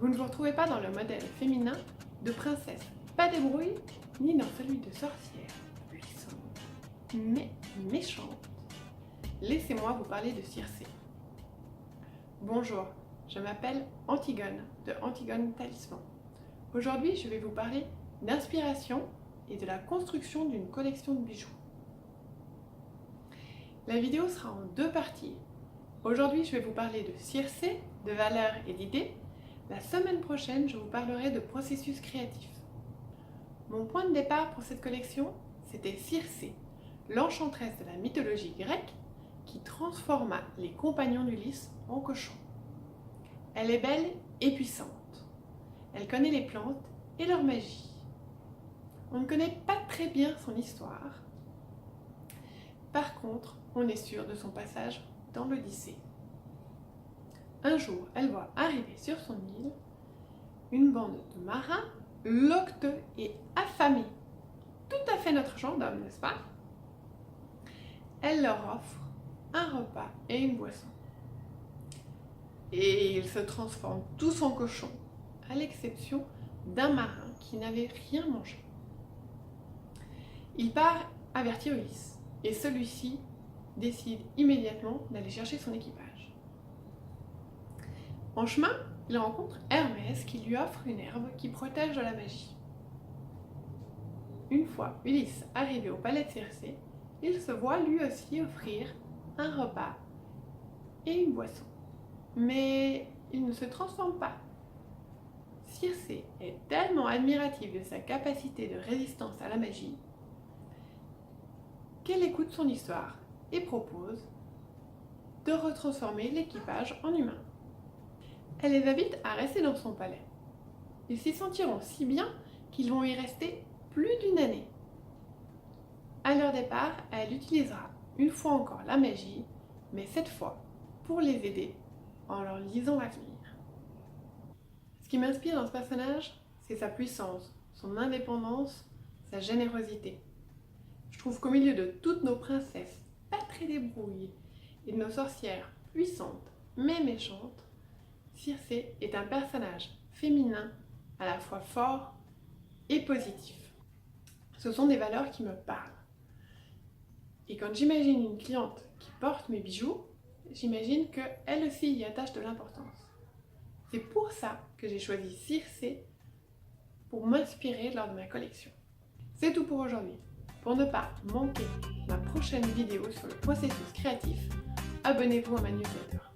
Vous ne vous retrouvez pas dans le modèle féminin de princesse pas débrouille, ni dans celui de sorcière puissante, mais méchante. Laissez-moi vous parler de Circé. Bonjour, je m'appelle Antigone, de Antigone Talisman. Aujourd'hui, je vais vous parler d'inspiration et de la construction d'une collection de bijoux. La vidéo sera en deux parties. Aujourd'hui, je vais vous parler de Circé, de valeurs et d'idées. La semaine prochaine, je vous parlerai de processus créatif. Mon point de départ pour cette collection, c'était Circé, l'enchanteresse de la mythologie grecque qui transforma les compagnons d'Ulysse en cochons. Elle est belle et puissante. Elle connaît les plantes et leur magie. On ne connaît pas très bien son histoire. Par contre, on est sûr de son passage dans l'Odyssée. Un jour, elle voit arriver sur son île une bande de marins locteux et affamés. Tout à fait notre genre d'homme, n'est-ce pas? Elle leur offre un repas et une boisson. Et ils se transforment tous en cochons, à l'exception d'un marin qui n'avait rien mangé. Il part avertir Ulysse, et celui-ci décide immédiatement d'aller chercher son équipage. En chemin, il rencontre Hermès qui lui offre une herbe qui protège de la magie. Une fois Ulysse arrivé au palais de Circé, il se voit lui aussi offrir un repas et une boisson. Mais il ne se transforme pas. Circé est tellement admirative de sa capacité de résistance à la magie qu'elle écoute son histoire et propose de retransformer l'équipage en humain. Elle les invite à rester dans son palais. Ils s'y sentiront si bien qu'ils vont y rester plus d'une année. À leur départ, elle utilisera une fois encore la magie, mais cette fois pour les aider en leur lisant l'avenir. Ce qui m'inspire dans ce personnage, c'est sa puissance, son indépendance, sa générosité. Je trouve qu'au milieu de toutes nos princesses pas très débrouillées et de nos sorcières puissantes mais méchantes, Circé est un personnage féminin à la fois fort et positif. Ce sont des valeurs qui me parlent. Et quand j'imagine une cliente qui porte mes bijoux, j'imagine qu'elle aussi y attache de l'importance. C'est pour ça que j'ai choisi Circé pour m'inspirer lors de ma collection. C'est tout pour aujourd'hui. Pour ne pas manquer ma prochaine vidéo sur le processus créatif, abonnez-vous à ma newsletter.